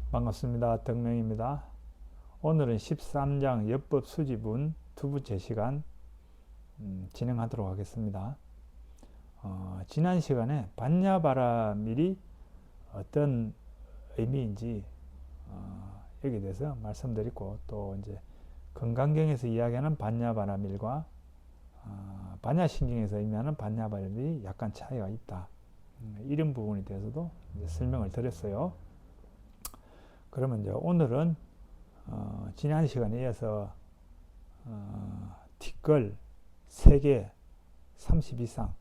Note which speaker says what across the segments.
Speaker 1: 반갑습니다. 덕명입니다. 오늘은 13장 역법 수지분 두 번째 시간 진행하도록 하겠습니다. 지난 시간에 반야바라밀이 어떤 의미인지 여기에 대해서 말씀드리고, 또 이제 건강경에서 이야기하는 반야바라밀과 반야신경에서 의미하는 반야바라밀이 약간 차이가 있다, 이런 부분에 대해서도 이제 설명을 드렸어요. 그러면 이제 오늘은 지난 시간에 이어서 티끌 3개 30 이상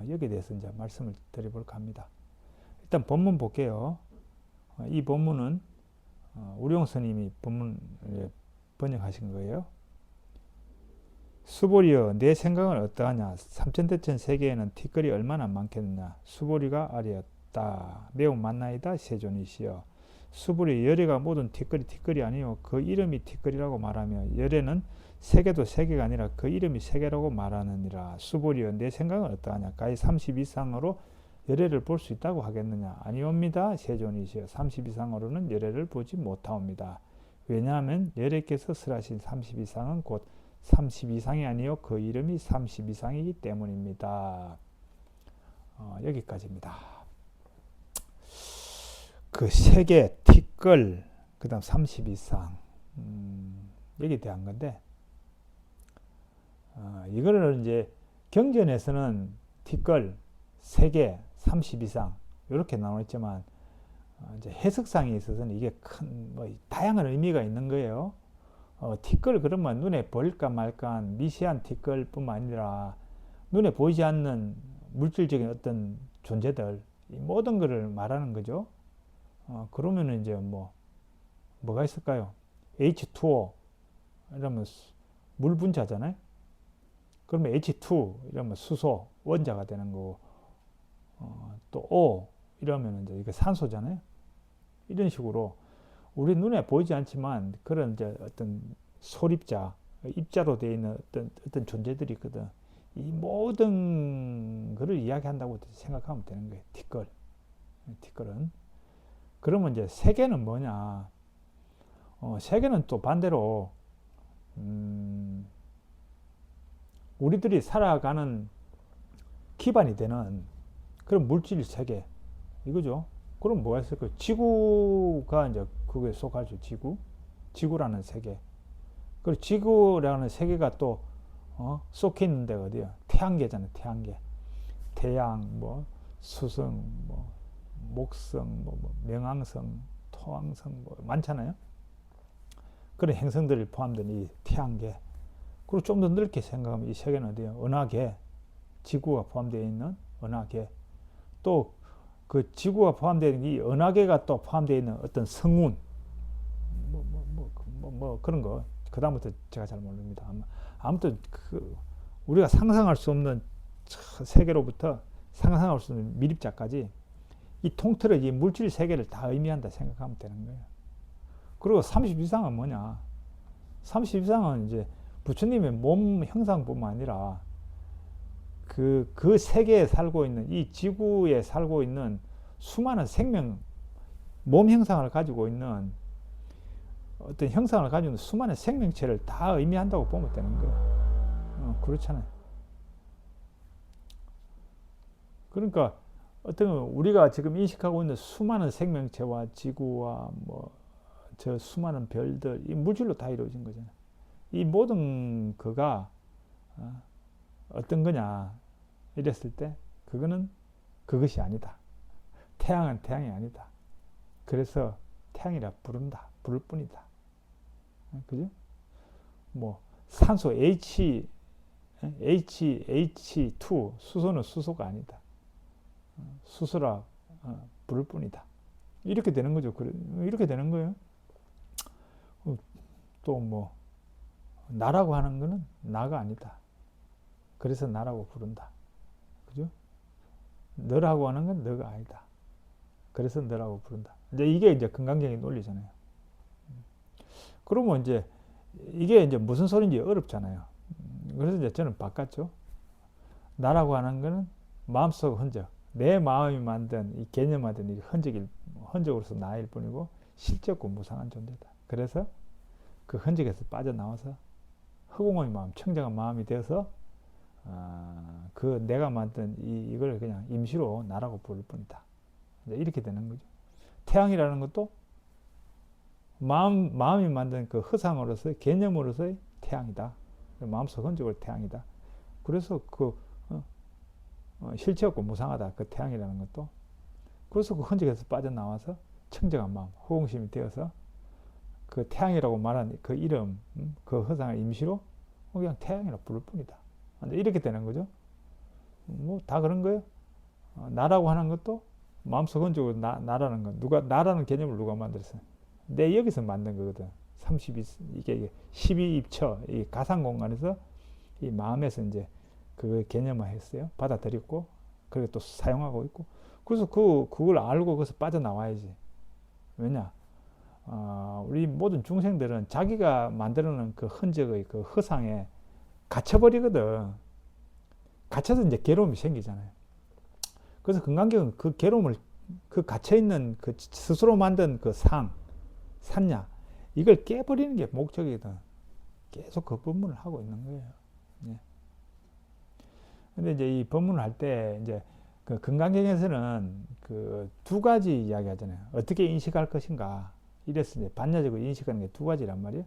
Speaker 1: 여기에 대해서 이제 말씀을 드려볼까 합니다. 일단 본문 볼게요. 이 본문은 우룡 스님이 본문을 번역하신 거예요. 수보리여, 내 생각은 어떠하냐? 삼천대천 세계에는 티끌이 얼마나 많겠느냐? 수보리가 아뢰었다. 매우 많나이다, 세존이시여. 수불이 열애가 모든 티끌이 아니요 그 이름이 티끌이라고 말하며, 열애는 세계도 세계가 아니라 그 이름이 세계라고 말하느니라. 수불이여, 내 생각은 어떠하냐? 가히 30 이상으로 열애를 볼 수 있다고 하겠느냐? 아니옵니다, 세존이시여. 30 이상으로는 열애를 보지 못하옵니다. 왜냐하면 열애께서 설하신 30 이상은 곧 30 이상이 아니요 그 이름이 30 이상이기 때문입니다. 여기까지입니다. 그 세계, 티끌, 그 다음 30 이상, 여기에 대한 건데, 이거를 이제 경전에서는 티끌, 세계, 30 이상, 이렇게 나와 있지만, 이제 해석상에 있어서는 이게 큰, 다양한 의미가 있는 거예요. 티끌, 그러면 눈에 보일까 말까 미세한 티끌 뿐만 아니라, 눈에 보이지 않는 물질적인 어떤 존재들, 이 모든 것을 말하는 거죠. 그러면은 이제 뭐가 있을까요? H2O 이러면 물 분자잖아요. 그러면 H2 이러면 수소 원자가 되는 거고, 또 O 이러면 이제 이게 산소잖아요. 이런 식으로 우리 눈에 보이지 않지만 그런 이제 어떤 소립자, 입자로 되어 있는 어떤 존재들이 있거든. 이 모든 것을 이야기한다고 생각하면 되는 거예요. 티끌은. 그러면 이제 세계는 뭐냐? 세계는 또 반대로 우리들이 살아가는 기반이 되는 그런 물질 세계, 이거죠. 그럼 뭐가 있을까요? 지구가 이제 그거에 속하죠. 지구라는 세계. 그리고 지구라는 세계가 또 쏙해 있는 데가 어디야? 태양계잖아요. 태양, 수성, 목성, 명왕성, 토왕성, 많잖아요. 그런 행성들이 포함된 이 태양계. 그리고 좀 더 넓게 생각하면 이 세계는 어디예요? 은하계. 지구가 포함되어 있는 은하계. 또 그 지구가 포함되어 있는 이 은하계가 또 포함되어 있는 어떤 성운, 그런 거. 그 다음부터 제가 잘 모릅니다. 아무튼 우리가 상상할 수 없는 세계로부터 상상할 수 없는 미립자까지 이 통틀어 이 물질 세계를 다 의미한다 생각하면 되는 거예요. 그리고 30 이상은 뭐냐? 30 이상은 이제 부처님의 몸 형상뿐만 아니라 그 세계에 살고 있는, 이 지구에 살고 있는 수많은 생명, 몸 형상을 가지고 있는 어떤 형상을 가지고 있는 수많은 생명체를 다 의미한다고 보면 되는 거예요. 그렇잖아요. 그러니까 어떤 우리가 지금 인식하고 있는 수많은 생명체와 지구와 저 수많은 별들, 이 물질로 다 이루어진 거잖아요. 이 모든 거가 어떤 거냐 이랬을 때 그거는 그것이 아니다. 태양은 태양이 아니다. 그래서 태양이라 부를 뿐이다. 그죠? 산소 H2 수소는 수소가 아니다. 수소라 부를 뿐이다. 이렇게 되는 거죠. 이렇게 되는 거예요. 또 나라고 하는 거는 나가 아니다. 그래서 나라고 부른다. 그죠? 너라고 하는 건 너가 아니다. 그래서 너라고 부른다. 이게 이제 건강적인 논리잖아요. 그러면 이제 이게 이제 무슨 소리인지 어렵잖아요. 그래서 이제 저는 바꿨죠. 나라고 하는 거는 마음속 흔적, 내 마음이 만든 이 개념화된 이 흔적으로서 나일 뿐이고, 실제 없고 무상한 존재다. 그래서 그 흔적에서 빠져나와서 허공의 마음, 청정한 마음이 되어서 그 내가 만든 이걸 그냥 임시로 나라고 부를 뿐이다. 이렇게 되는 거죠. 태양이라는 것도 마음이 만든 그 허상으로서의 개념으로서의 태양이다. 마음속 흔적으로 태양이다. 그래서 그 실체 없고 무상하다. 그 태양이라는 것도. 그래서 그 흔적에서 빠져나와서 청정한 마음, 호공심이 되어서 그 태양이라고 말한 그 이름, 그 허상을 임시로 그냥 태양이라고 부를 뿐이다. 이렇게 되는 거죠. 뭐 다 그런 거예요. 나라고 하는 것도 마음속 흔적으로 나라는 건 나라는 개념을 누가 만들었어요? 내 여기서 만든 거거든. 이게 12입처, 이 가상 공간에서 이 마음에서 이제 그 개념화 했어요. 받아들였고, 그리고 또 사용하고 있고. 그래서 그걸 알고 거기서 빠져나와야지. 왜냐? 우리 모든 중생들은 자기가 만들어 놓은 그 흔적의 그 허상에 갇혀버리거든. 갇혀서 이제 괴로움이 생기잖아요. 그래서 금강경은 그 괴로움을, 그 갇혀있는 그 스스로 만든 그 산냐, 이걸 깨버리는 게 목적이거든. 계속 그 법문을 하고 있는 거예요. 예. 근데 이제 이 법문을 할 때, 이제 그 금강경에서는 그 두 가지 이야기 하잖아요. 어떻게 인식할 것인가. 이래서 이제 반야적으로 인식하는 게 두 가지란 말이에요.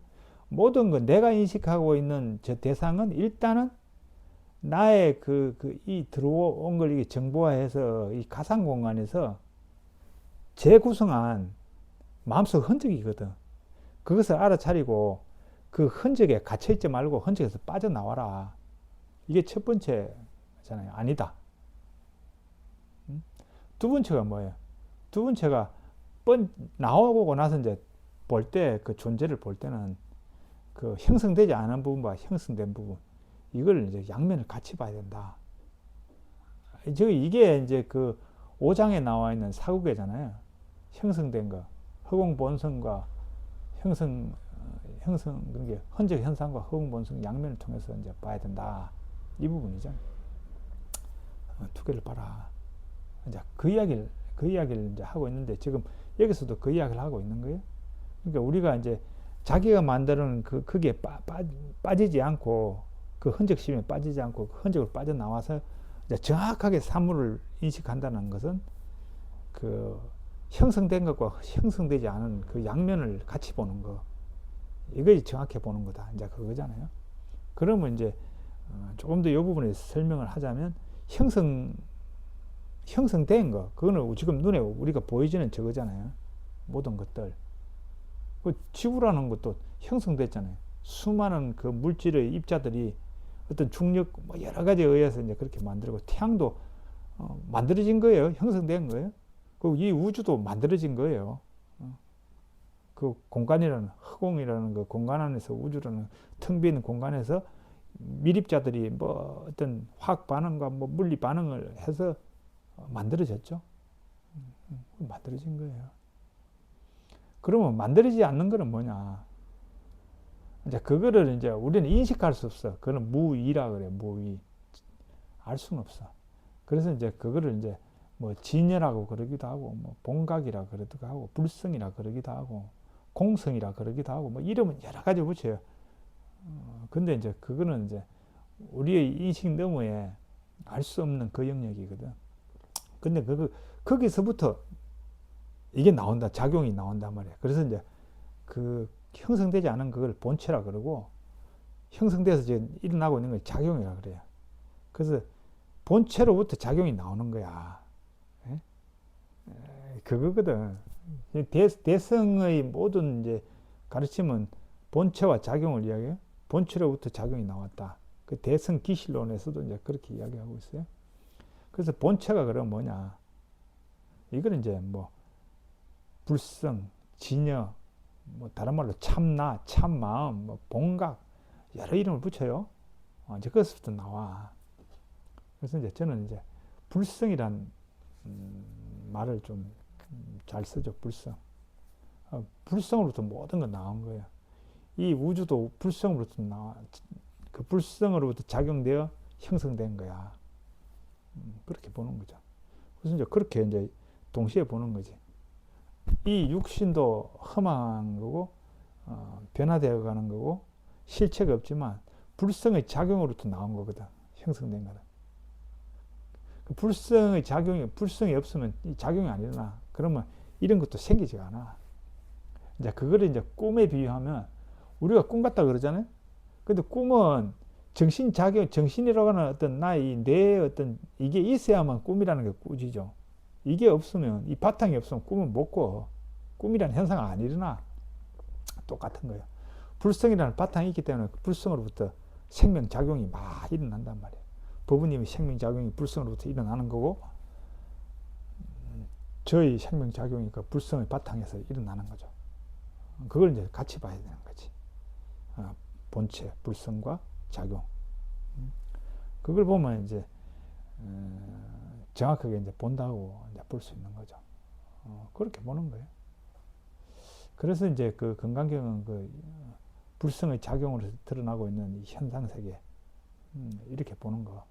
Speaker 1: 모든 거 내가 인식하고 있는 저 대상은 일단은 나의 이 들어온 걸 이게 정보화해서 이 가상 공간에서 재구성한 마음속 흔적이거든. 그것을 알아차리고 그 흔적에 갇혀있지 말고 흔적에서 빠져나와라. 이게 첫 번째잖아요. 아니다. 두 번째가 뭐예요? 두 번째가 나오고 나서 이제 볼 때, 그 존재를 볼 때는 그 형성되지 않은 부분과 형성된 부분, 이걸 이제 양면을 같이 봐야 된다. 이게 이제 그 5장에 나와 있는 사국계잖아요. 형성된 거, 허공 본성과 형성, 그게 흔적 현상과 허공 본성 양면을 통해서 이제 봐야 된다. 이 부분이죠. 두 개를 봐라. 이제 그 이야기를 이제 하고 있는데, 지금 여기서도 그 이야기를 하고 있는 거예요. 그러니까 우리가 이제 자기가 만드는 그게 빠지지 않고, 그 흔적심에 빠지지 않고 그 흔적을 빠져나와서 이제 정확하게 사물을 인식한다는 것은 그 형성된 것과 형성되지 않은 그 양면을 같이 보는 거, 이것이 정확히 보는 거다. 이제 그거잖아요. 그러면 이제 조금 더 이 부분에 설명을 하자면, 형성된 거, 그거는 지금 눈에 우리가 보이지는 저거잖아요. 모든 것들. 그 지구라는 것도 형성됐잖아요. 수많은 그 물질의 입자들이 어떤 중력 뭐 여러 가지에 의해서 이제 그렇게 만들고, 태양도 만들어진 거예요. 형성된 거예요. 그리고 이 우주도 만들어진 거예요. 그 공간이라는, 허공이라는 그 공간 안에서, 우주라는 텅 빈 공간에서 밀입자들이 뭐 어떤 화학 반응과 뭐 물리 반응을 해서 만들어졌죠. 만들어진 거예요. 그러면 만들어지지 않는 거는 뭐냐? 이제 그거를 이제 우리는 인식할 수 없어. 그거는 무위라 그래. 무위. 알 수는 없어. 그래서 이제 그거를 이제 뭐 진여라고 그러기도 하고, 뭐 본각이라 그러기도 하고, 불성이라 그러기도 하고, 공성이라 그러기도 하고, 뭐 이름은 여러 가지 붙여요. 근데 이제 그거는 이제 우리의 인식 너머에 알 수 없는 그 영역이거든. 근데 거기서부터 이게 나온다. 작용이 나온단 말이야. 그래서 이제 그 형성되지 않은 그걸 본체라 그러고, 형성돼서 지금 일어나고 있는 걸 작용이라 그래요. 그래서 본체로부터 작용이 나오는 거야. 예? 그거거든. 대성의 모든 이제 가르침은 본체와 작용을 이야기해요. 본체로부터 작용이 나왔다. 그 대성 기실론에서도 이제 그렇게 이야기하고 있어요. 그래서 본체가 그럼 뭐냐? 이걸 이제 뭐 불성, 진여, 뭐 다른 말로 참나, 참마음, 뭐 본각, 여러 이름을 붙여요. 이제 그것부터 나와. 그래서 이제 저는 이제 불성이란 말을 좀 잘 쓰죠. 불성. 불성으로부터 모든 건 나온 거예요. 이 우주도 불성으로부터 나와. 그 불성으로부터 작용되어 형성된 거야. 그렇게 보는 거죠. 그래서 이제 그렇게 이제 동시에 보는 거지. 이 육신도 험한 거고 변화되어 가는 거고 실체가 없지만 불성의 작용으로부터 나온 거거든. 형성된 거는. 그 불성이 없으면 이 작용이 안 일어나. 그러면 이런 것도 생기지가 않아. 이제 그거를 이제 꿈에 비유하면 우리가 꿈 같다 그러잖아요. 근데 꿈은 정신이라고 하는 어떤 나의 뇌의 어떤 이게 있어야만 꿈이라는 게 꾸짖죠. 이게 없으면, 이 바탕이 없으면 꿈은 못 꿔. 꿈이라는 현상은 안 일어나. 똑같은 거예요. 불성이라는 바탕이 있기 때문에 그 불성으로부터 생명작용이 막 일어난단 말이에요. 부부님의 생명작용이 불성으로부터 일어나는 거고, 저희 생명작용이 그 불성의 바탕에서 일어나는 거죠. 그걸 이제 같이 봐야 되는 거지. 본체, 불성과 작용. 그걸 보면 이제 정확하게 이제 본다고 이제 볼 수 있는 거죠. 그렇게 보는 거예요. 그래서 이제 그 건강경은 그 불성의 작용으로 드러나고 있는 이 현상세계, 이렇게 보는 거.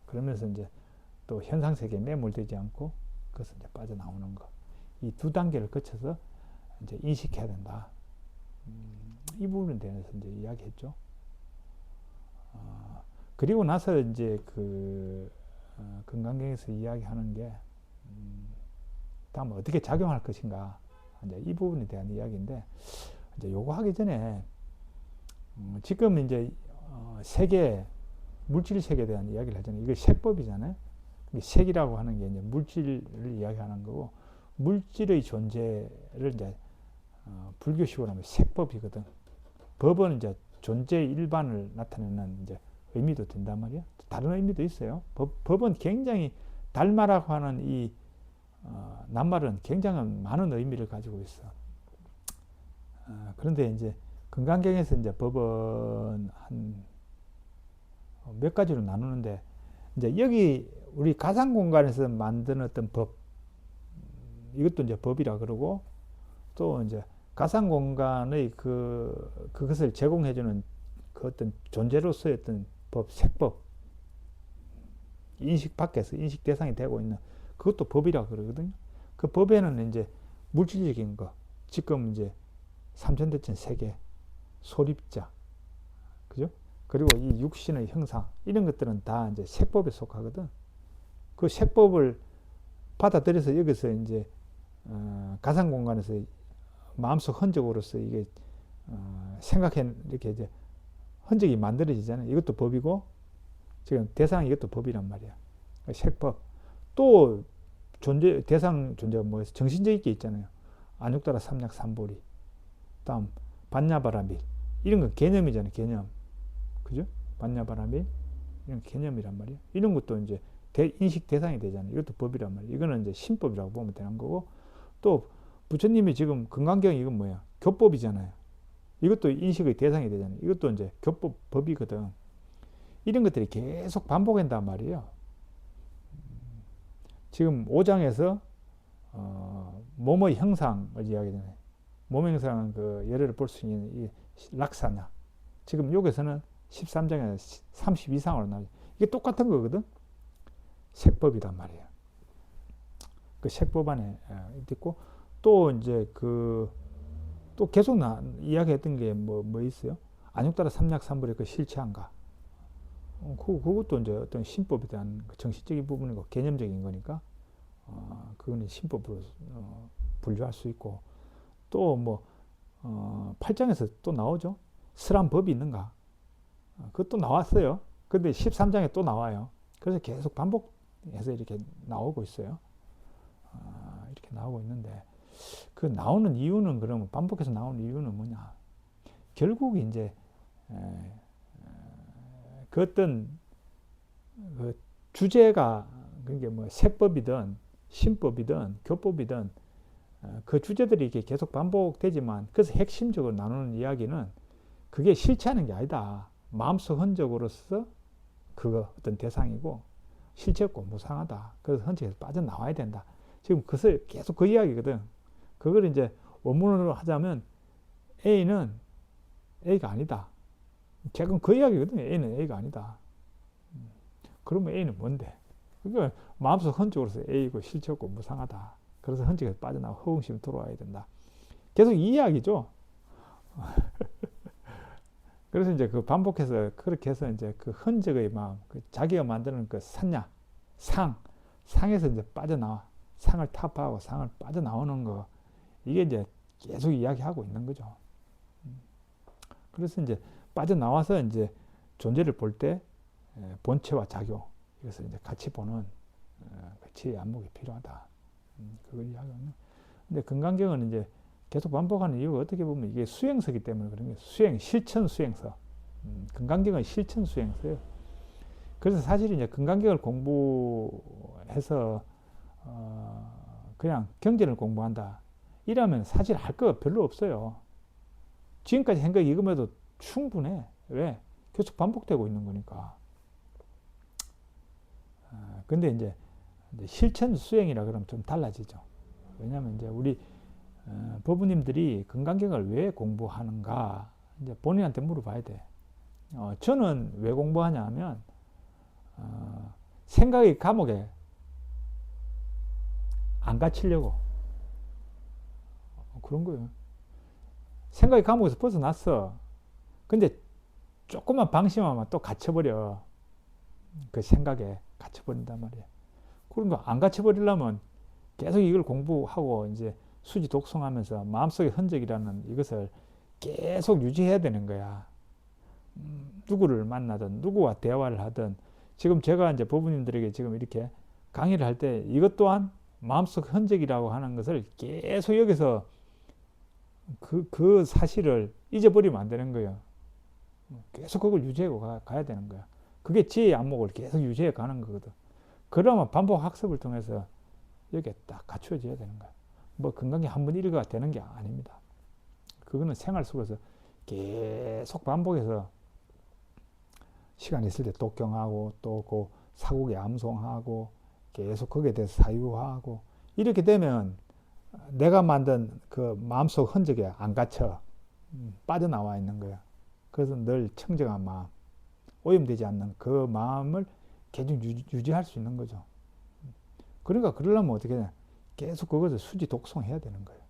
Speaker 1: 그러면서 이제 또 현상세계에 매몰되지 않고 그것을 이제 빠져나오는 거. 이 두 단계를 거쳐서 이제 인식해야 된다. 이 부분에 대해서 이제 이야기했죠. 그리고 나서 이제 그 건강경에서 이야기하는 게 다음 어떻게 작용할 것인가, 이제 이 부분에 대한 이야기인데, 이제 요거 하기 전에 지금 이제 세계 물질 세계에 대한 이야기를 하잖아요. 이거 색법이잖아요. 색이라고 하는 게 이제 물질을 이야기하는 거고, 물질의 존재를 이제 불교식으로 하면 색법이거든. 법은 이제 존재 일반을 나타내는 이제 의미도 된단 말이야. 다른 의미도 있어요. 법은 굉장히 달마라고 하는 이 낱말은 굉장히 많은 의미를 가지고 있어. 그런데 이제 건강경에서 이제 법은 한 몇 가지로 나누는데, 이제 여기 우리 가상 공간에서 만든 어떤 법, 이것도 이제 법이라 그러고, 또 이제 가상 공간의 그것을 제공해주는 그 어떤 존재로서의 어떤 법, 색법, 인식 밖에서 인식 대상이 되고 있는 그것도 법이라 그러거든요. 그 법에는 이제 물질적인 거, 지금 이제 삼천대천 세계, 소립자, 그죠? 그리고 이 육신의 형상, 이런 것들은 다 이제 색법에 속하거든. 그 색법을 받아들여서 여기서 이제 가상 공간에서 마음속 흔적으로서 이게 생각해 이렇게 이제 흔적이 만들어지잖아요. 이것도 법이고, 지금 대상 이것도 법이란 말이야. 색법. 또 대상 존재가 뭐예요? 정신적인 게 있잖아요. 안육따라 삼약 삼보리. 다음 반야바라밀. 이런 건 개념이잖아요. 개념. 그죠? 반야바라밀. 이런 개념이란 말이에요. 이런 것도 이제 인식 대상이 되잖아요. 이것도 법이란 말이에요. 이거는 이제 신법이라고 보면 되는 거고, 또 부처님이 지금 건강경 이건 뭐야? 교법이잖아요. 이것도 인식의 대상이 되잖아요. 이것도 이제 교법 법이거든. 이런 것들이 계속 반복된단 말이에요. 지금 5장에서 몸의 형상을 이야기하잖아요. 몸의 형상은 그 예를 볼 수 있는 이 락사냐. 지금 여기서는 13장에 30 이상으로 나와요. 이게 똑같은 거거든. 색법이단 말이에요. 그 색법 안에 있고, 또 이제 또 계속 이야기했던 게 뭐 있어요? 안육따라 삼약삼불의 그 실체한가. 그것도 이제 어떤 신법에 대한 정신적인 부분이고 개념적인 거니까, 그거는 신법으로 분류할 수 있고, 또 뭐 8장에서 또 나오죠. 설한 법이 있는가. 그것도 나왔어요. 근데 13장에 또 나와요. 그래서 계속 반복해서 이렇게 나오고 있어요. 이렇게 나오고 있는데, 그 나오는 이유는, 그러면 반복해서 나오는 이유는 뭐냐? 결국 이제 그 어떤 그 주제가, 그게 뭐 색법이든 신법이든 교법이든 그 주제들이 이렇게 계속 반복되지만, 그래서 핵심적으로 나누는 이야기는 그게 실체하는 게 아니다. 마음속 흔적으로서 그거 어떤 대상이고 실체 없고 무상하다. 그래서 흔적에서 빠져나와야 된다. 지금 그것을 계속 그 이야기거든. 그걸 이제 원문으로 하자면 A는 A가 아니다. 지금 그 이야기거든요. A는 A가 아니다. 그러면 A는 뭔데? 그러니까 마음속 흔적으로서 A이고 실체 없고 무상하다. 그래서 흔적에서 빠져나와 허응심이 들어와야 된다. 계속 이 이야기죠. 그래서 이제 그 반복해서 그렇게 해서 이제 그 흔적의 마음, 그 자기가 만드는 그 산냐, 상에서 이제 빠져나와. 상을 타파하고 상을 빠져나오는 거. 이게 이제 계속 이야기하고 있는 거죠. 그래서 이제 빠져나와서 이제 존재를 볼 때 본체와 작용, 이것을 이제 같이 보는 같이 안목이 필요하다. 그걸 이야기하는. 근데 금강경은 이제 계속 반복하는 이유가 어떻게 보면 이게 수행서기 때문에 그런 게 실천 수행서. 금강경은 실천 수행서예요. 그래서 사실 이제 금강경을 공부해서 그냥 경전을 공부한다. 이러면 사실 할 거 별로 없어요. 지금까지 생각 읽으면도 충분해. 왜? 계속 반복되고 있는 거니까. 근데 이제 실천 수행이라 그러면 좀 달라지죠. 왜냐하면 이제 우리 법부님들이 금강경을 왜 공부하는가 이제 본인한테 물어봐야 돼. 저는 왜 공부하냐 하면 생각의 감옥에 안 갇히려고 그런 거예요. 생각의 감옥에서 벗어났어. 근데 조금만 방심하면 또 갇혀버려. 그 생각에 갇혀버린단 말이야. 그러니까 안 갇혀버리려면 계속 이걸 공부하고 이제 수지 독송하면서 마음속의 흔적이라는 이것을 계속 유지해야 되는 거야. 누구를 만나든 누구와 대화를 하든 지금 제가 이제 법부님들에게 지금 이렇게 강의를 할 때 이것 또한 마음속 흔적이라고 하는 것을 계속 여기서 그 사실을 잊어버리면 안 되는 거예요. 계속 그걸 유지하고 가야 되는 거야. 그게 지혜의 안목을 계속 유지해 가는 거거든. 그러면 반복 학습을 통해서 여기에 딱 갖추어져야 되는 거야. 뭐 금강경 한번 읽어가 되는 게 아닙니다. 그거는 생활 속에서 계속 반복해서 시간 있을 때 독경하고 또 그 사국에 암송하고 계속 거기에 대해서 사유하고 이렇게 되면 내가 만든 그 마음속 흔적에 안 갇혀 빠져나와 있는 거야. 그래서 늘 청정한 마음, 오염되지 않는 그 마음을 계속 유지할 수 있는 거죠. 그러니까 그러려면 어떻게 해? 계속 그것을 수지 독송해야 되는 거예요.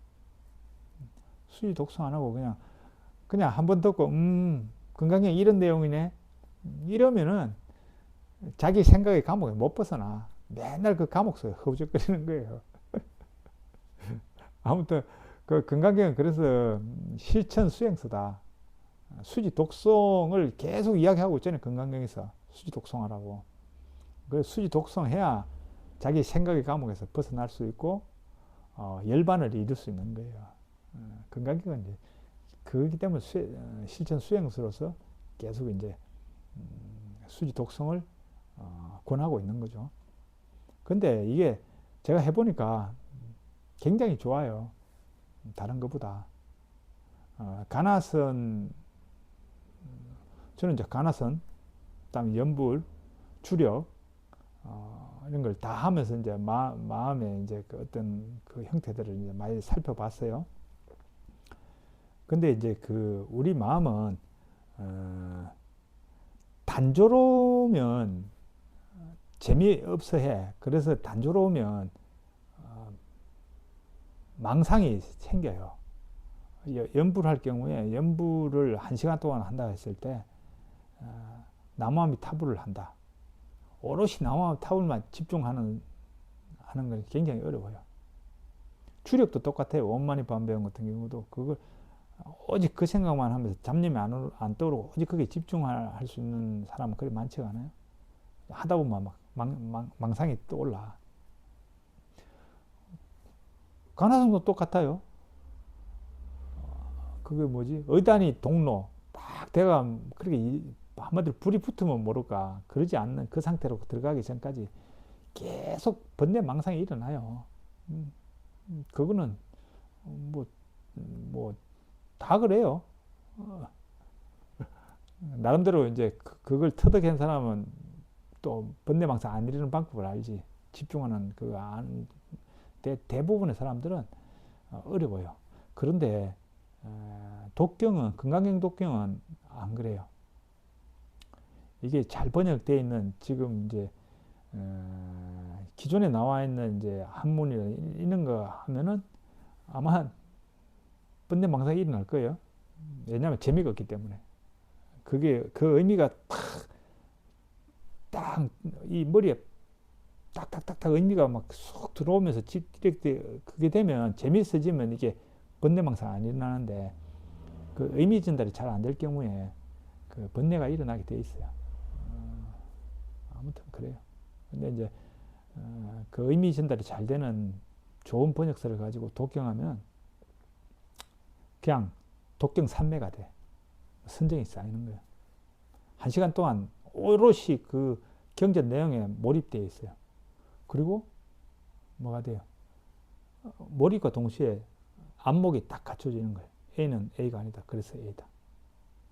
Speaker 1: 수지 독송 안 하고 그냥 한 번 듣고 금강경 이런 내용이네 이러면은 자기 생각의 감옥에 못 벗어나. 맨날 그 감옥 속에 허우적거리는 거예요. 아무튼 그 금강경은 그래서 실천 수행서다. 수지 독송을 계속 이야기하고 있잖아요. 금강경에서 수지 독송하라고. 그 수지 독송해야 자기 생각의 감옥에서 벗어날 수 있고 열반을 이룰 수 있는 거예요. 금강경은 이제 그렇기 때문에 실천 수행서로서 계속 이제 수지 독송을 권하고 있는 거죠. 근데 이게 제가 해보니까 굉장히 좋아요. 다른 것보다. 가나선, 저는 이제 가나선, 그다음에 연불, 주력, 이런 걸 다 하면서 이제 마음의 이제 그 어떤 그 형태들을 이제 많이 살펴봤어요. 근데 이제 우리 마음은, 단조로우면 재미없어 해. 그래서 단조로우면 망상이 생겨요. 연불할 경우에 연불을 1시간 동안 한다 했을 때 남아미 타불을 한다. 오롯이 남아미 타불만 집중하는 건 굉장히 어려워요. 주력도 똑같아요. 원만히 반배운 같은 경우도 그걸 오직 그 생각만 하면서 잡념이 안 떠오르고 오직 거기에 집중할 수 있는 사람은 그리 많지가 않아요. 하다 보면 막 망상이 떠올라. 관화성도 똑같아요. 그게 뭐지? 의단이 동로 딱 대가 그렇게 한마디로 불이 붙으면 모를까 그러지 않는 그 상태로 들어가기 전까지 계속 번뇌 망상이 일어나요. 그거는 뭐 다 그래요. 나름대로 이제 그걸 터득한 사람은 또 번뇌 망상 안 일어나는 방법을 알지. 집중하는 대부분의 사람들은 어려워요. 그런데 독경은 금강경 독경은 안 그래요. 이게 잘 번역되어 있는 지금 이제 기존에 나와 있는 이제 한문이나 이런 거 하면은 아마 번뇌망상이 일어날 거예요. 왜냐하면 재미가 없기 때문에. 그게 그 의미가 딱 이 머리에 딱딱딱딱 의미가 막 쏙 들어오면서 그게 되면 재밌어지면 이게 번뇌망상 안 일어나는데 그 의미 전달이 잘 안 될 경우에 그 번뇌가 일어나게 돼 있어요. 아무튼 그래요. 근데 이제 그 의미 전달이 잘 되는 좋은 번역서를 가지고 독경하면 그냥 독경 산매가 돼. 선정이 쌓이는 거예요. 1시간 동안 오롯이 그 경전 내용에 몰입되어 있어요. 그리고 뭐가 돼요? 몰입과 동시에 안목이 딱 갖춰지는 거예요. A는 A가 아니다. 그래서 A다.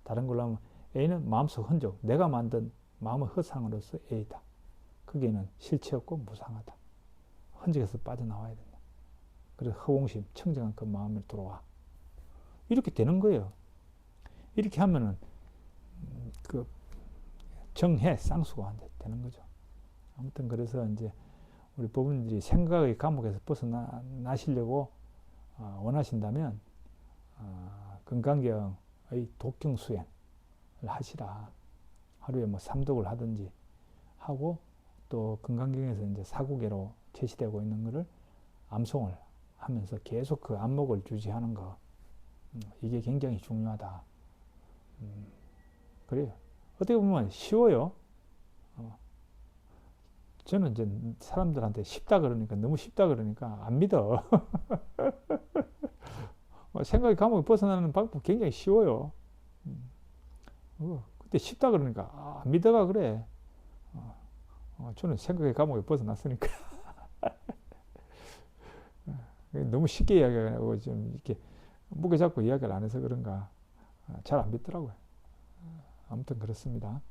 Speaker 1: 다른 걸로 하면 A는 마음속 흔적, 내가 만든 마음의 허상으로서 A다. 거기에는 실체 없고 무상하다. 흔적에서 빠져나와야 된다. 그래서 허공심, 청정한 그 마음을 들어와. 이렇게 되는 거예요. 이렇게 하면은 그 정해 쌍수가 되는 거죠. 아무튼 그래서 이제 우리 법원들이 생각의 감옥에서 벗어나시려고 원하신다면 건강경의 독경 수행을 하시라. 하루에 뭐 3독을 하든지 하고 또 건강경에서 이제 사구계로 제시되고 있는 것을 암송을 하면서 계속 그 안목을 유지하는 거 이게 굉장히 중요하다. 그래요. 어떻게 보면 쉬워요. 저는 이제 사람들한테 쉽다 그러니까 너무 쉽다 그러니까 안 믿어. 생각의 감옥에 벗어나는 방법 굉장히 쉬워요. 그때 쉽다 그러니까 안 믿어가 그래. 저는 생각의 감옥에 벗어났으니까 너무 쉽게 이야기하고 좀 이렇게 무게 잡고 이야기를 안 해서 그런가 잘 안 믿더라고요. 아무튼 그렇습니다.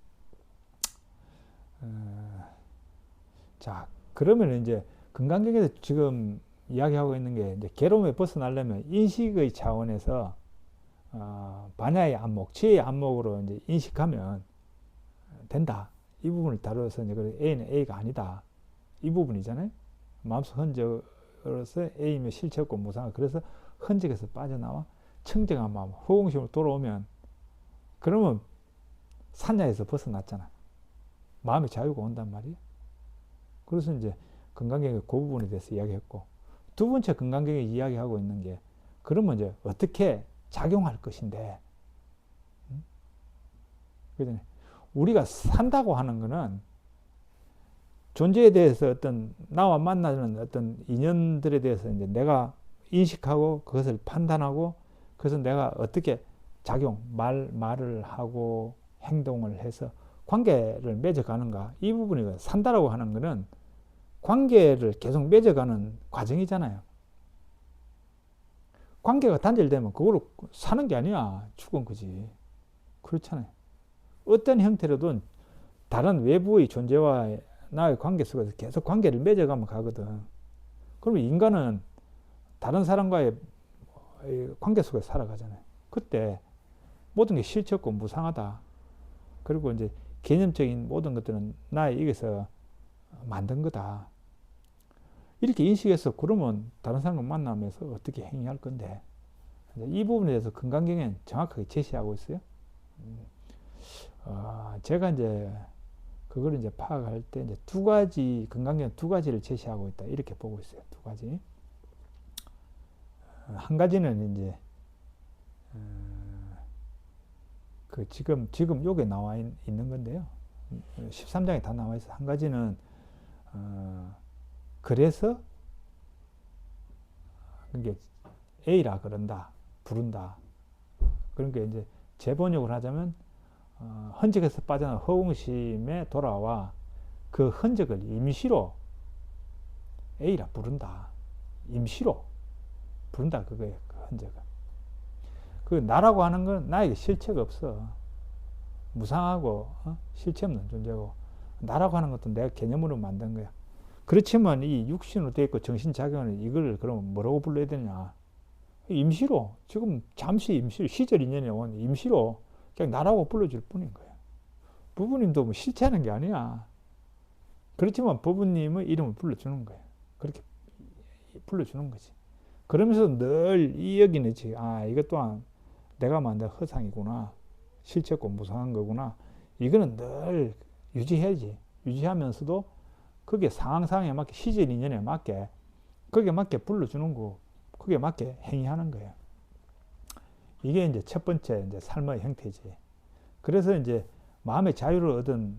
Speaker 1: 자, 그러면 이제 건강경에서 지금 이야기하고 있는 게 이제 괴로움에 벗어나려면 인식의 차원에서 반야의 안목, 지혜의 안목으로 이제 인식하면 된다. 이 부분을 다루어서 이제 A는 A가 아니다. 이 부분이잖아요. 마음속 흔적으로서 A이면 실체 없고 무상하. 그래서 흔적에서 빠져나와 청정한 마음, 허공심으로 돌아오면 그러면 산야에서 벗어났잖아. 마음의 자유가 온단 말이에요. 그래서 이제 건강경의 그 부분에 대해서 이야기했고 두 번째 건강경에 이야기하고 있는 게 그러면 이제 어떻게 작용할 것인데 그잖아요. 우리가 산다고 하는 거는 존재에 대해서 어떤 나와 만나는 어떤 인연들에 대해서 이제 내가 인식하고 그것을 판단하고 그래서 내가 어떻게 말을 하고 행동을 해서 관계를 맺어가는가 이 부분이 산다라고 하는 거는 관계를 계속 맺어가는 과정이잖아요. 관계가 단절되면 그걸로 사는 게 아니야. 죽은 거지. 그렇잖아요. 어떤 형태로든 다른 외부의 존재와 나의 관계 속에서 계속 관계를 맺어가면 가거든. 그러면 인간은 다른 사람과의 관계 속에 살아가잖아요. 그때 모든 게 실체 없고 무상하다. 그리고 이제 개념적인 모든 것들은 나의 입에서 만든 거다. 이렇게 인식해서 그러면 다른 사람과 만나면서 어떻게 행위할 건데 이 부분에 대해서 건강경에는 정확하게 제시하고 있어요. 제가 이제 그걸 이제 파악할 때 이제 두 가지 건강경 두 가지를 제시하고 있다 이렇게 보고 있어요. 두 가지. 한 가지는 이제 그 지금 요게 나와 있는 건데요. 13장에 다 나와 있어. 한 가지는 그래서 그게 A라 그런다, 부른다. 그러니까 이제 재번역을 하자면 흔적에서 빠져나온 허공심에 돌아와 그 흔적을 임시로 A라 부른다. 임시로 부른다 그거예요. 그 흔적을. 그 나라고 하는 건 나에게 실체가 없어. 무상하고 실체 없는 존재고 나라고 하는 것도 내가 개념으로 만든 거야. 그렇지만 이 육신으로 되어 있고 정신작용은 이걸 그럼 뭐라고 불러야 되냐. 임시로 지금 잠시 임시로 시절 인연에 온 임시로 그냥 나라고 불러줄 뿐인 거야. 부부님도 뭐 실체하는 게 아니야. 그렇지만 법부님의 이름을 불러주는 거예요. 그렇게 불러주는 거지. 그러면서 늘 이 여기는 이것 또한 내가 만든 허상이구나. 실체 공부상한 거구나. 이거는 늘 유지해야지. 유지하면서도 그게 상황에 맞게 시절 인연에 맞게 거기에 맞게 불러주는 거, 거기에 맞게 행위하는 거예요. 이게 이제 첫 번째 이제 삶의 형태지. 그래서 이제 마음의 자유를 얻은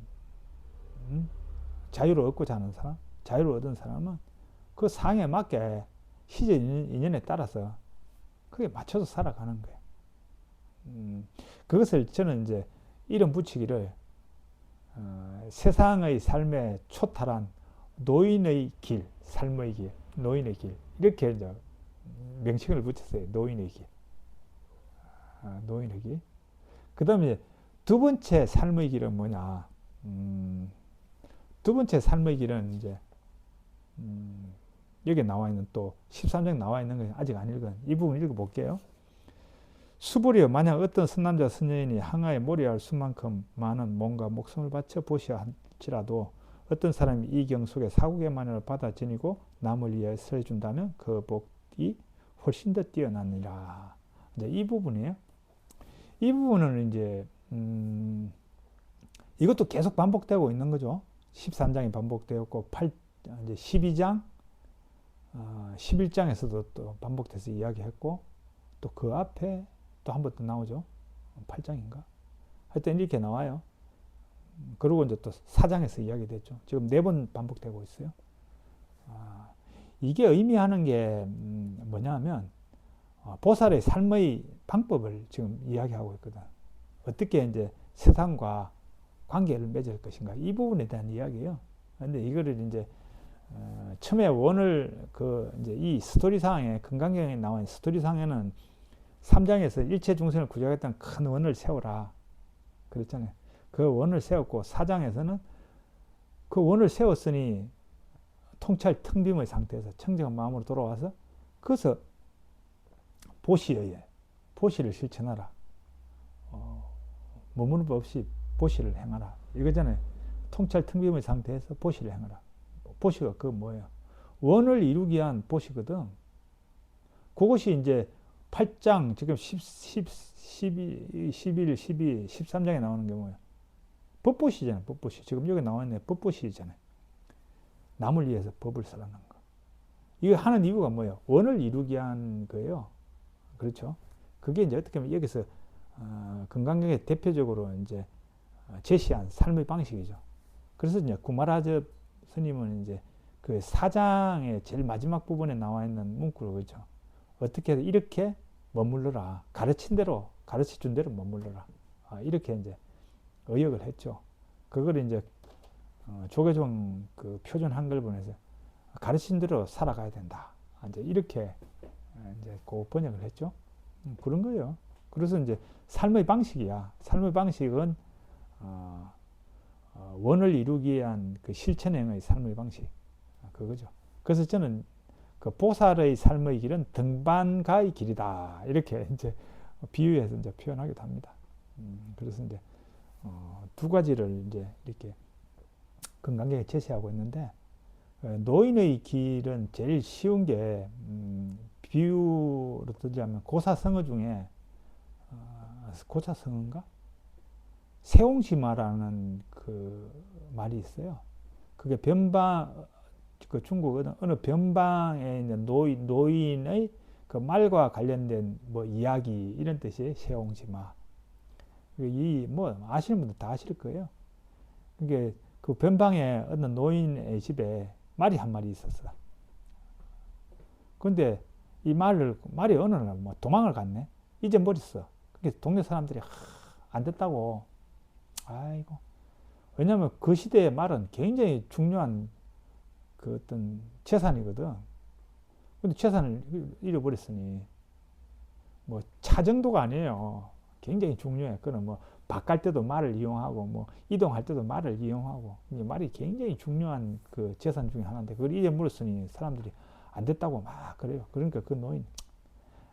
Speaker 1: 자유를 얻고자 하는 사람, 자유를 얻은 사람은 그 상황에 맞게 시절 인연에 따라서 그게 맞춰서 살아가는 거예요. 그것을 저는 이제 이름 붙이기를 세상의 삶에 초탈한 노인의 길, 삶의 길, 노인의 길 이렇게 이제 명칭을 붙였어요. 노인의 길, 노인의 길. 그 다음에 두 번째 삶의 길은 뭐냐? 두 번째 삶의 길은 이제 여기 나와 있는 또 13장 나와 있는 거 아직 안 읽은 이 부분 읽어볼게요. 수불이여 만약 어떤 선남자 선여인이 항아에 몰이할 수만큼 많은 몸과 목숨을 바쳐 보시어 할지라도 어떤 사람이 이 경 속에 사국의 만연을 받아 지니고 남을 위해 서해준다면 그 복이 훨씬 더 뛰어나니라. 이제 이 부분이에요. 이 부분은 이제 이것도 계속 반복되고 있는 거죠. 13장이 반복되었고 이제 12장 11장에서도 또 반복돼서 이야기했고 또 그 앞에 또 한 번 더 나오죠. 8장인가? 하여튼 이렇게 나와요. 그리고 이제 또 4장에서 이야기됐죠. 지금 4번 반복되고 있어요. 이게 의미하는 게 뭐냐면 보살의 삶의 방법을 지금 이야기하고 있거든. 어떻게 이제 세상과 관계를 맺을 것인가 이 부분에 대한 이야기예요. 그런데 이거를 이제 처음에 원을 이제 이 스토리 상에 금강경에 나와 있는 스토리 상에는 3장에서 일체 중생을 구제하겠다는 큰 원을 세워라 그랬잖아요. 그 원을 세웠고 4장에서는 그 원을 세웠으니 통찰 텅빔의 상태에서 청정한 마음으로 돌아와서 그것을 보시를 실천하라. 머무는 법 없이 보시를 행하라. 이거잖아요. 통찰 텅빔의 상태에서 보시를 행하라. 보시가 그 뭐예요? 원을 이루기 위한 보시거든. 그것이 이제 8장 지금 11, 12, 13장에 나오는 게 뭐예요? 법보시잖아요. 법보시. 지금 여기 나와 있는 법보시잖아요. 남을 위해서 법을 쓰라는 거. 이거 하는 이유가 뭐예요? 원을 이루기 위한 거예요. 그렇죠? 그게 이제 어떻게 보면 여기서 금강경의 대표적으로 이제 제시한 삶의 방식이죠. 그래서 이제 구마라저 스님은 이제 그 4장의 제일 마지막 부분에 나와 있는 문구로 그렇죠. 어떻게 이렇게 머물러라. 가르친 대로, 가르쳐 준 대로 머물러라. 이렇게 이제 의역을 했죠. 그걸 이제 조계종 그 표준 한글본에서 가르친 대로 살아가야 된다. 이제 이렇게 이제 그 번역을 했죠. 그런 거예요. 그래서 이제 삶의 방식이야. 삶의 방식은 원을 이루기 위한 그 실천행의 삶의 방식. 그거죠. 그래서 저는 그 보살의 삶의 길은 등반가의 길이다. 이렇게 이제 비유해서 이제 표현하기도 합니다. 그래서 이제 두 가지를 이제 이렇게 금강경에 제시하고 있는데 노인의 길은 제일 쉬운 게 비유로 들자면 고사성어 중에 고사성어인가? 세옹시마라는 그 말이 있어요. 그게 그 중국 어느 변방에 있는 노인의 그 말과 관련된 뭐 이야기 이런 뜻이 세옹시마. 이 뭐 아시는 분들 다 아실 거예요. 그게 그 변방에 어느 노인의 집에 말이 한 마리 있었어. 근데 이 말이 어느 날 뭐 도망을 갔네. 잊어버렸어. 그게 동네 사람들이 안 됐다고. 아이고. 왜냐면 그 시대의 말은 굉장히 중요한 그 어떤 재산이거든. 근데 재산을 잃어버렸으니 뭐 차 정도가 아니에요. 굉장히 중요해. 그는 뭐 밥 갈 때도 말을 이용하고 뭐 이동할 때도 말을 이용하고 말이 굉장히 중요한 그 재산 중에 하나인데 그걸 잊어버렸으니 사람들이 안 됐다고 막 그래요. 그러니까 그 노인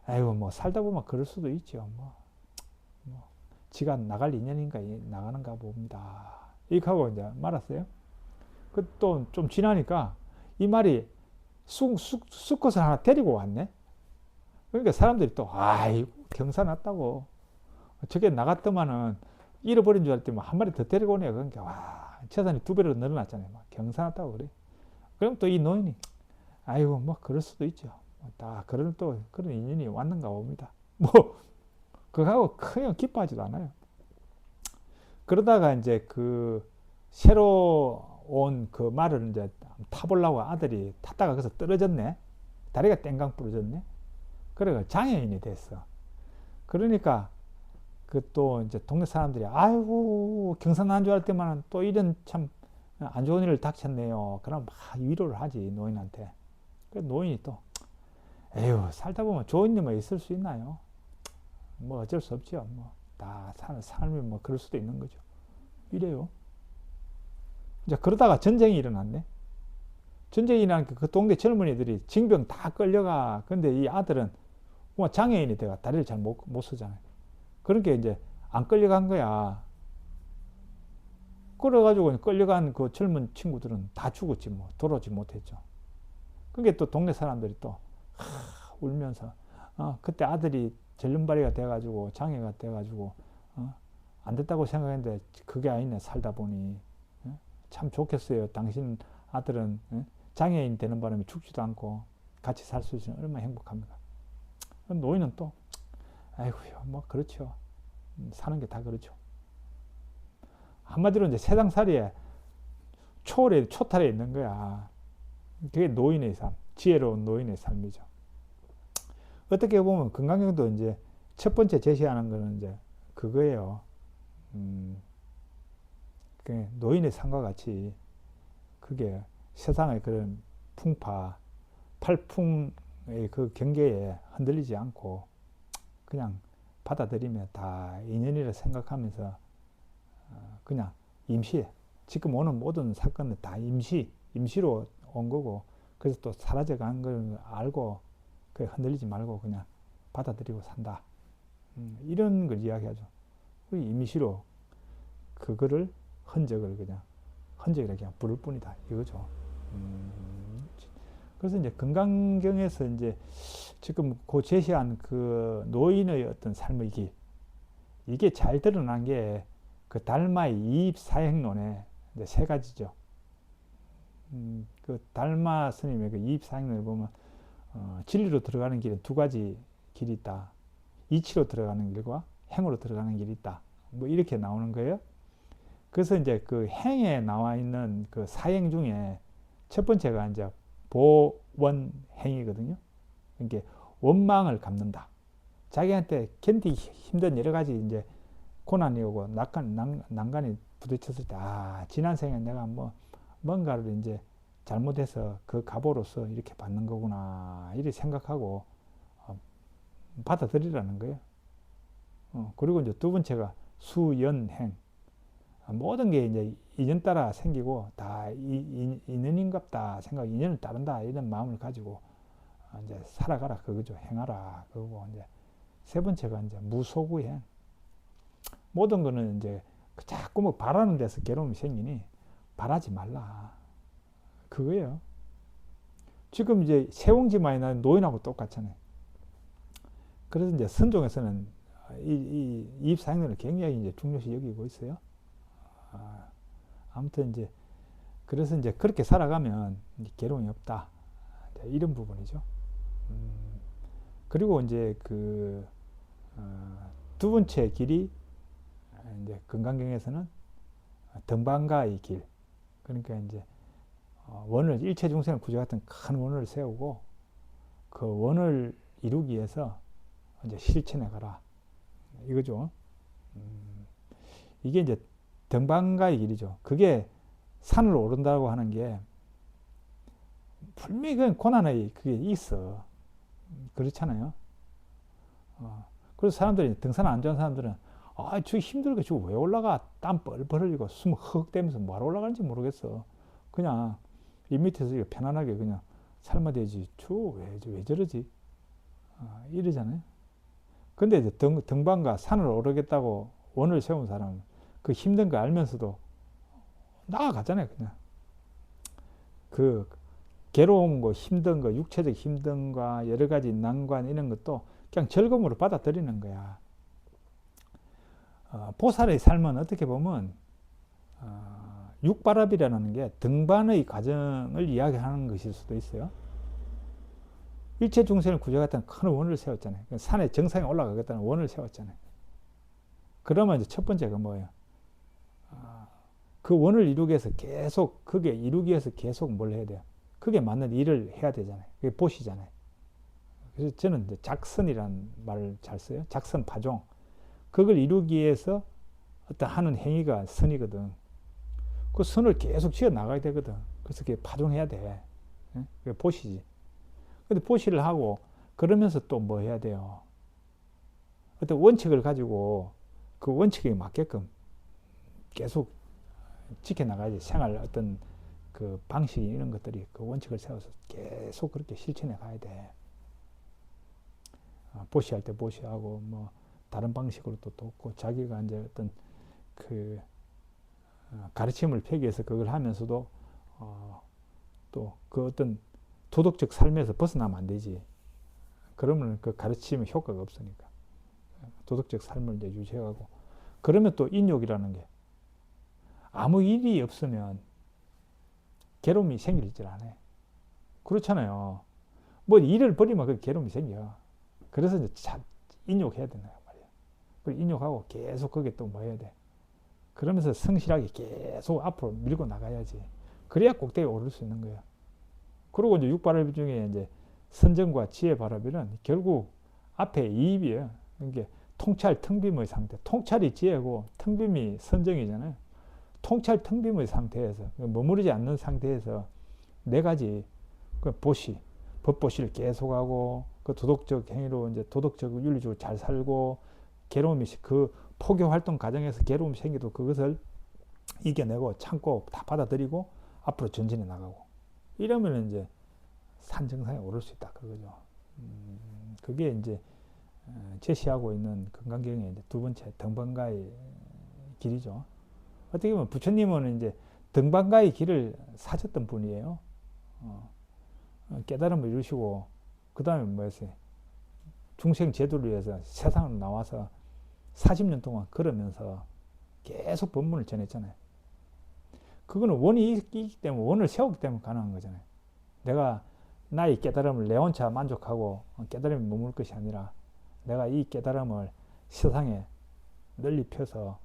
Speaker 1: 아이고 뭐 살다 보면 그럴 수도 있죠. 뭐 지가 나갈 인연인가 나가는가 봅니다. 이렇게 하고 이제 말았어요. 그 또 좀 지나니까 이 말이 수컷을 하나 데리고 왔네. 그러니까 사람들이 또 아이고 경사 났다고. 저게 나갔더만은 잃어버린 줄 알았더니 뭐 한 마리 더 데리고 오네. 그러니까 와 재산이 2배로 늘어났잖아요. 막 경사 났다고 그래. 그럼 또 이 노인이 아이고 뭐 그럴 수도 있죠. 다 그런 또 그런 인연이 왔는가 봅니다. 뭐 그거하고 크게 기뻐하지도 않아요. 그러다가 이제 그 새로 온 그 말을 이제 타보려고 아들이 탔다가 거기서 떨어졌네. 다리가 땡강 부러졌네. 그래가 장애인이 됐어. 그러니까 그 또 이제 동네 사람들이 아이고 경사 난 줄 알 때만 또 이런 참 안 좋은 일을 닥쳤네요. 그럼 막 위로를 하지 노인한테. 그 노인이 또 에휴 살다 보면 좋은 일만 있을 수 있나요? 뭐 어쩔 수 없죠. 뭐 다 사는 삶이 뭐 그럴 수도 있는 거죠. 이래요. 이제 그러다가 전쟁이 일어났네. 전쟁이 일어나니까 그 동네 젊은이들이 징병 다 끌려가. 근데 이 아들은 뭐 장애인이 돼가 다리를 잘 못 쓰잖아요. 그러니까 이제 안 끌려간 거야. 그래가지고 끌려간 그 젊은 친구들은 다 죽었지 뭐 돌아오지 못했죠. 그게 또 동네 사람들이 또 울면서 그때 아들이 절름발이가 돼가지고 장애가 돼가지고 안 됐다고 생각했는데 그게 아니네 살다 보니 참 좋겠어요. 당신 아들은 장애인 되는 바람에 죽지도 않고 같이 살 수 있으면 얼마나 행복합니까. 노인은 또 아이고요 뭐 그렇죠. 사는 게 다 그렇죠. 한마디로 이제 세상살이에 초탈에 있는 거야. 그게 노인의 삶, 지혜로운 노인의 삶이죠. 어떻게 보면 건강경도 이제 첫 번째 제시하는 거는 이제 그거예요. 노인의 삶과 같이 그게 세상의 그런 풍파, 팔풍의 그 경계에 흔들리지 않고 그냥 받아들이며 다 인연이라 생각하면서 그냥 임시에 지금 오는 모든 사건은 다 임시로 온 거고 그래서 또 사라져가는 걸 알고 그게 흔들리지 말고 그냥 받아들이고 산다. 이런 걸 이야기하죠. 임시로 그거를 흔적을 그냥 흔적이라 그냥 부를 뿐이다 이거죠. 그래서 이제 건강경에서 이제 지금 그 제시한 그 노인의 어떤 삶의 길 이게 잘 드러난 게 그 달마의 이입사행론의 이제 3가지죠. 그 달마 스님의 그 이입사행론을 보면 진리로 들어가는 길은 2가지 길이 있다. 이치로 들어가는 길과 행으로 들어가는 길이 있다. 뭐 이렇게 나오는 거예요. 그래서 이제 그 행에 나와 있는 그 사행 중에 첫 번째가 이제 보원행이거든요. 그러니까 원망을 갚는다. 자기한테 견디기 힘든 여러 가지 이제 고난이 오고 난간이 부딪혔을 때, 지난 생에 내가 뭔가를 이제 잘못해서 그 갑오로서 이렇게 받는 거구나. 이렇게 생각하고, 받아들이라는 거예요. 그리고 이제 2번째가 수연행. 모든 게 이제 인연 따라 생기고, 다 인연인갑다 생각, 인연을 따른다. 이런 마음을 가지고, 이제 살아가라. 그거죠. 행하라. 그거고, 이제 3번째가 이제 무소구행. 모든 거는 이제 자꾸 뭐 바라는 데서 괴로움이 생기니 바라지 말라. 그거예요. 지금 이제 세옹지마에 나는 노인하고 똑같잖아요. 그래서 이제 선종에서는 이 이입사행론을 굉장히 이제 중요시 여기고 있어요. 아무튼 이제 그래서 이제 그렇게 살아가면 이제 괴로움이 없다. 이런 부분이죠. 그리고 이제 그 2번째 길이 이제 건강경에서는 등반가의 길. 그러니까 이제 원을 일체 중생을 구조같은 큰 원을 세우고 그 원을 이루기 위해서 이제 실천해 가라. 이거죠. 이게 이제 등반가의 길이죠. 그게 산을 오른다고 하는 게 분명히 그 고난의 그게 있어. 그렇잖아요. 그래서 사람들이 등산 안 좋아하는 사람들은 저 힘들게 저 왜 올라가? 땀 뻘뻘 흘리고 숨 헉 대면서 뭐하러 올라가는지 모르겠어. 그냥 이 밑에서 편안하게 그냥 삶아 되지. 왜 저러지? 이러잖아요. 근데 이제 등반가 산을 오르겠다고 원을 세운 사람은 그 힘든 거 알면서도 나아가잖아요. 그냥 그 괴로운 거, 힘든 거, 육체적 힘든과 여러 가지 난관 이런 것도 그냥 즐거움으로 받아들이는 거야. 보살의 삶은 어떻게 보면 육바랍이라는 게 등반의 과정을 이야기하는 것일 수도 있어요. 일체 중생을 구제하겠다는 큰 원을 세웠잖아요. 산의 정상에 올라가겠다는 원을 세웠잖아요. 그러면 이제 첫 번째가 뭐예요? 그 원을 이루기 위해서 계속, 그게 이루기 위해서 계속 뭘 해야 돼요? 그게 맞는 일을 해야 되잖아요. 그게 보시잖아요. 그래서 저는 이제 작선이라는 말을 잘 써요. 작선 파종. 그걸 이루기 위해서 어떤 하는 행위가 선이거든. 그 선을 계속 지어 나가야 되거든. 그래서 그게 파종해야 돼. 그게 보시지. 근데 보시를 하고 그러면서 또 뭐 해야 돼요? 어떤 원칙을 가지고 그 원칙에 맞게끔 계속 지켜나가야지. 생활 어떤 그 방식이 이런 것들이 그 원칙을 세워서 계속 그렇게 실천해 가야 돼. 보시할 때 보시하고 뭐 다른 방식으로 또 돕고 자기가 이제 어떤 그 가르침을 펴기 위해서 그걸 하면서도 또 그 어떤 도덕적 삶에서 벗어나면 안 되지. 그러면 그 가르침의 효과가 없으니까. 도덕적 삶을 이제 유지해가고. 그러면 또 인욕이라는 게 아무 일이 없으면 괴로움이 생길 줄 아네. 그렇잖아요. 뭐 일을 버리면 그 괴로움이 생겨. 그래서 이제 인욕해야 된다 말이야. 그 인욕하고 계속 거기에 또 뭐 해야 돼. 그러면서 성실하게 계속 앞으로 밀고 나가야지. 그래야 꼭대기에 오를 수 있는 거야. 그리고 이제 육바라비 중에 이제 선정과 지혜바라비는 결국 앞에 이입이에요. 이게 통찰 텅빔의 상태. 통찰이 지혜고 텅빔이 선정이잖아요. 통찰 텅빔의 상태에서 머무르지 않는 상태에서 네 가지 그 보시, 법보시를 계속하고 그 도덕적 행위로 이제 도덕적 윤리적으로 잘 살고 괴로움이 그 포교 활동 과정에서 괴로움이 생겨도 그것을 이겨내고 참고 다 받아들이고 앞으로 전진해 나가고 이러면 이제 산 정상에 오를 수 있다 그거죠. 그게 이제 제시하고 있는 건강경의 이제 두 번째 등반가의 길이죠. 어떻게 보면 부처님은 이제 등반가의 길을 사셨던 분이에요. 깨달음을 이루시고 그 다음에 뭐였어요? 중생 제도를 위해서 세상으로 나와서 40년 동안 걸으면서 계속 법문을 전했잖아요. 그거는 원이 있기 때문에 원을 세우기 때문에 가능한 거잖아요. 내가 나의 깨달음을 내 혼자 만족하고 깨달음이 머물 것이 아니라 내가 이 깨달음을 세상에 널리 펴서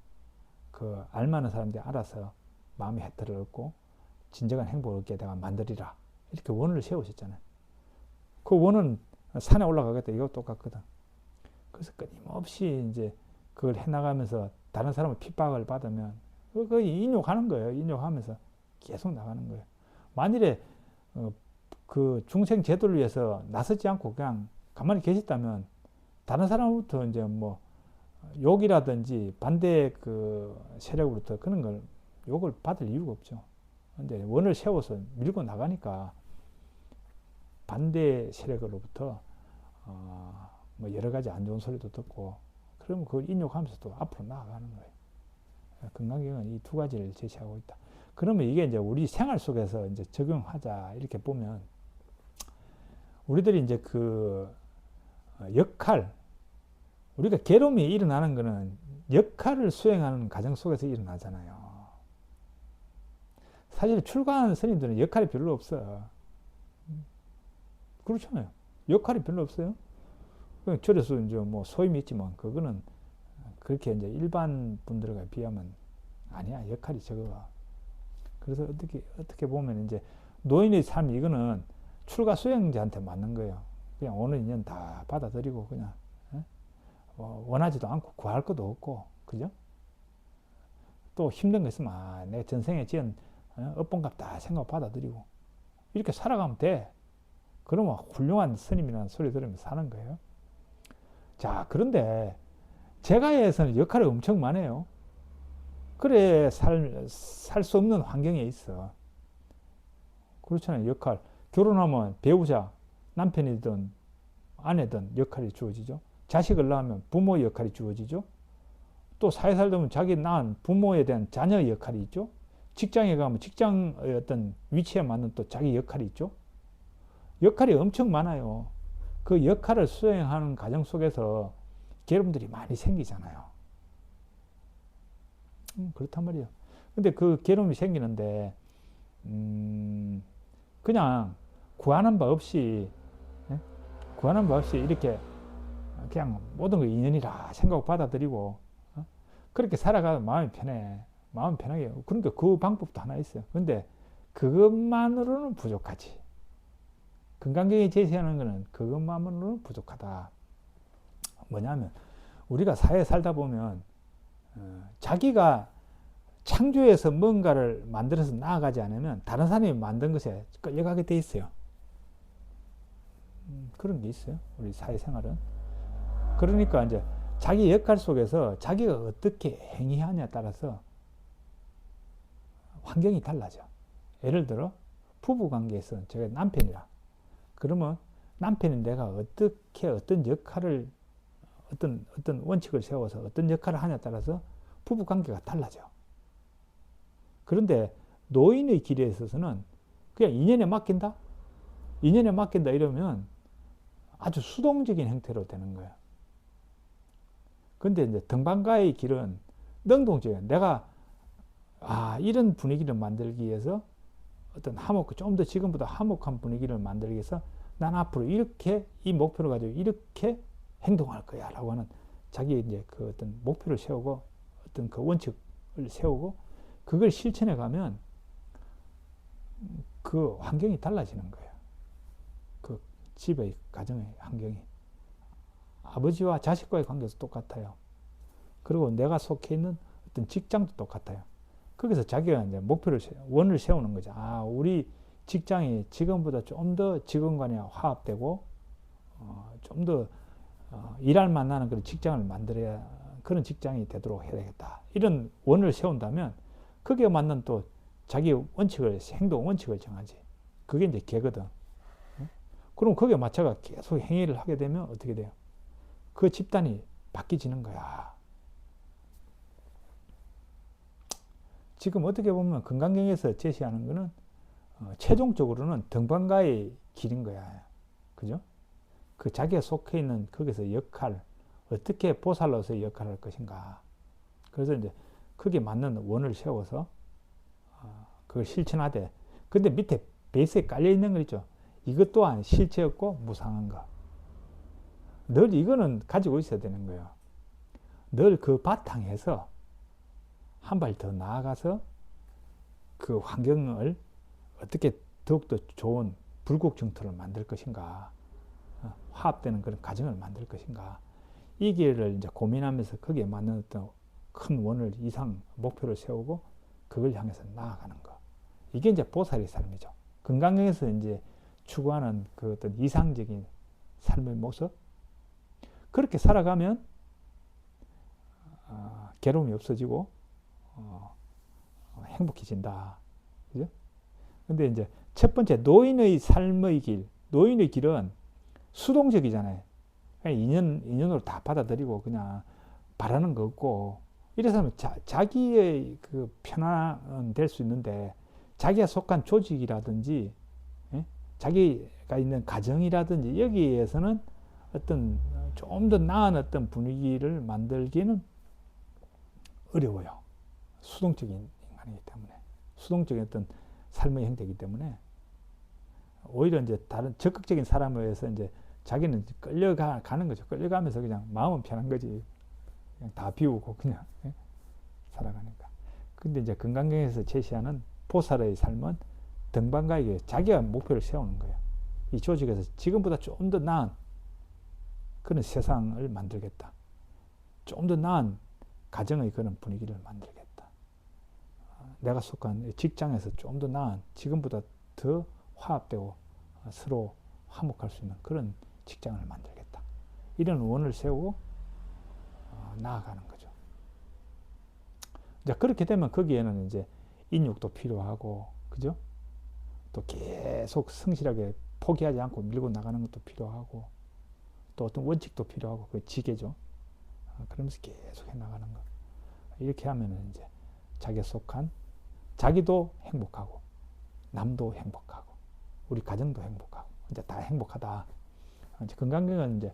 Speaker 1: 그 알만한 사람들이 알아서 마음의 해탈을 얻고 진정한 행복을 얻게 내가 만들리라. 이렇게 원을 세우셨잖아요. 그 원은 산에 올라가겠다. 이거 똑같거든. 그래서 끊임없이 이제 그걸 해나가면서 다른 사람의 핍박을 받으면 그 인욕하는 거예요. 인욕하면서 계속 나가는 거예요. 만일에 그 중생 제도를 위해서 나서지 않고 그냥 가만히 계셨다면 다른 사람부터 이제 뭐 욕이라든지 반대 그 세력으로부터 그런 걸 욕을 받을 이유가 없죠. 근데 원을 세워서 밀고 나가니까 반대 세력으로부터 뭐 여러 가지 안 좋은 소리도 듣고 그러면 그걸 인욕하면서 또 앞으로 나아가는 거예요. 건강경은 이 두 가지를 제시하고 있다. 그러면 이게 이제 우리 생활 속에서 이제 적용하자 이렇게 보면 우리들이 이제 그 역할 우리가 괴로움이 일어나는 것은 역할을 수행하는 과정 속에서 일어나잖아요. 사실 출가하는 스님들은 역할이 별로 없어요. 그렇잖아요. 역할이 별로 없어요. 절에서 이제 뭐 소임이 있지만 그거는 그렇게 이제 일반 분들과 비하면 아니야. 역할이 적어. 그래서 어떻게 보면 이제 노인의 삶 이거는 출가 수행자한테 맞는 거예요. 그냥 오는 인연 다 받아들이고 그냥 원하지도 않고 구할 것도 없고 그죠? 또 힘든 거 있으면 내 전생에 지은 업본값 다 생각 받아들이고 이렇게 살아가면 돼. 그러면 훌륭한 스님이라는 소리 들으면서 사는 거예요. 자, 그런데 제가에서는 역할이 엄청 많아요. 그래 살 수 없는 환경에 있어. 그렇잖아요. 역할. 결혼하면 배우자, 남편이든 아내든 역할이 주어지죠. 자식을 낳으면 부모의 역할이 주어지죠. 또 사회 살다 보면 자기 낳은 부모에 대한 자녀의 역할이 있죠. 직장에 가면 직장의 어떤 위치에 맞는 또 자기 역할이 있죠. 역할이 엄청 많아요. 그 역할을 수행하는 과정 속에서 괴로움들이 많이 생기잖아요. 그렇단 말이에요. 근데 그 괴로움이 생기는데 그냥 구하는 바 없이 예? 구하는 바 없이 이렇게 그냥 모든 걸 인연이라 생각 받아들이고 그렇게 살아가면 마음이 편해. 마음 편하게. 그러니까 그 방법도 하나 있어요. 근데 그것만으로는 부족하지. 건강경이 제시하는 것은 그것만으로는 부족하다. 뭐냐면 우리가 사회에 살다 보면 자기가 창조해서 뭔가를 만들어서 나아가지 않으면 다른 사람이 만든 것에 끌려가게 돼 있어요. 그런 게 있어요. 우리 사회생활은. 그러니까 이제 자기 역할 속에서 자기가 어떻게 행위하냐에 따라서 환경이 달라져. 예를 들어 부부 관계에서 제가 남편이라 그러면 남편이 내가 어떻게 어떤 역할을 어떤 원칙을 세워서 어떤 역할을 하냐에 따라서 부부 관계가 달라져. 그런데 노인의 길에 있어서는 그냥 인연에 맡긴다? 인연에 맡긴다 이러면 아주 수동적인 형태로 되는 거예요. 근데 이제 등반가의 길은 능동적이에요. 내가 이런 분위기를 만들기 위해서 어떤 좀 더 지금보다 화목한 분위기를 만들기 위해서 난 앞으로 이렇게 이 목표를 가지고 이렇게 행동할 거야 라고 하는 자기 이제 그 어떤 목표를 세우고 어떤 그 원칙을 세우고 그걸 실천해 가면 그 환경이 달라지는 거예요. 그 집의 가정의 환경이 아버지와 자식과의 관계도 똑같아요. 그리고 내가 속해 있는 어떤 직장도 똑같아요. 거기서 자기가 이제 원을 세우는 거죠. 우리 직장이 지금보다 좀 더 직원 간에 화합되고, 좀 더 일할 만나는 그런 직장을 만들어야 그런 직장이 되도록 해야 되겠다. 이런 원을 세운다면 거기에 맞는 또 자기 행동 원칙을 정하지. 그게 이제 개거든. 그럼 거기에 맞춰가 계속 행위를 하게 되면 어떻게 돼요? 그 집단이 바뀌지는 거야. 지금 어떻게 보면 건강경에서 제시하는 거는 최종적으로는 등반가의 길인 거야. 그죠? 그 자기가 속해 있는 거기서 역할, 어떻게 보살로서의 역할을 할 것인가. 그래서 이제 거기에 맞는 원을 세워서 그걸 실천하되, 근데 밑에 베이스에 깔려 있는 거 있죠. 이것 또한 실체 없고 무상한 거. 늘 이거는 가지고 있어야 되는 거예요. 늘 그 바탕에서 한 발 더 나아가서 그 환경을 어떻게 더욱더 좋은 불국 정토를 만들 것인가, 화합되는 그런 가정을 만들 것인가, 이 길을 이제 고민하면서 거기에 맞는 어떤 큰 원을 이상 목표를 세우고 그걸 향해서 나아가는 거. 이게 이제 보살의 삶이죠. 건강에서 이제 추구하는 그 어떤 이상적인 삶의 모습. 그렇게 살아가면 괴로움이 없어지고 행복해진다. 그죠? 근데 이제 첫 번째 노인의 삶의 길. 노인의 길은 수동적이잖아요. 그냥 인연으로 다 받아들이고 그냥 바라는 거 없고 이래서 하면 자기의 그 편안은 될 수 있는데 자기가 속한 조직이라든지 자기가 있는 가정이라든지 여기에서는 어떤 좀 더 나은 어떤 분위기를 만들기는 어려워요. 수동적인 인간이기 때문에 수동적인 어떤 삶의 형태이기 때문에 오히려 이제 다른 적극적인 사람에 의해서 이제 자기는 끌려가는 거죠. 끌려가면서 그냥 마음은 편한 거지. 그냥 다 비우고 그냥 살아가니까. 근데 이제 건강경에서 제시하는 보살의 삶은 등반가에게 자기가 목표를 세우는 거예요. 이 조직에서 지금보다 좀 더 나은 그런 세상을 만들겠다. 좀 더 나은 가정의 그런 분위기를 만들겠다. 내가 속한 직장에서 좀 더 나은 지금보다 더 화합되고 서로 화목할 수 있는 그런 직장을 만들겠다. 이런 원을 세우고 나아가는 거죠. 이제 그렇게 되면 거기에는 이제 인육도 필요하고, 그죠? 또 계속 성실하게 포기하지 않고 밀고 나가는 것도 필요하고, 또 어떤 원칙도 필요하고, 그 지게죠. 그러면서 계속 해 나가는 거. 이렇게 하면은 이제 자기가 속한 자기도 행복하고 남도 행복하고 우리 가정도 행복하고 이제 다 행복하다. 이제 건강경은 이제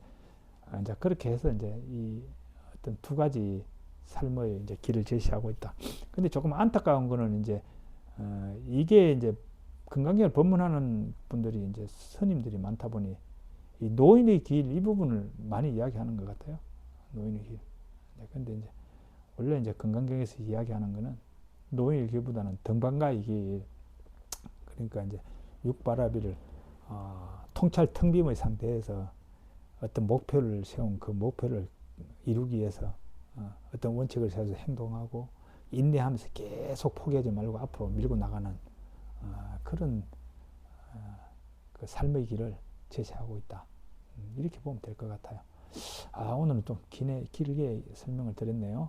Speaker 1: 그렇게 해서 이제 이 어떤 두 가지 삶의 이제 길을 제시하고 있다. 근데 조금 안타까운 거는 이제 이게 이제 건강경을 법문하는 분들이 이제 스님들이 많다 보니 이 노인의 길 이 부분을 많이 이야기하는 것 같아요. 노인의 길. 근데 이제 원래 이제 건강경에서 이야기하는 거는 노인의 길보다는 등반가의 길. 그러니까 이제 육바라비를 통찰 텅빔의 상태에서 어떤 목표를 세운 그 목표를 이루기 위해서 어떤 원칙을 세워서 행동하고 인내하면서 계속 포기하지 말고 앞으로 밀고 나가는 그런 그 삶의 길을 제시하고 있다. 이렇게 보면 될 것 같아요. 오늘은 좀 길게 설명을 드렸네요.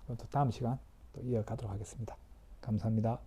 Speaker 1: 또 다음 시간 또 이어가도록 하겠습니다. 감사합니다.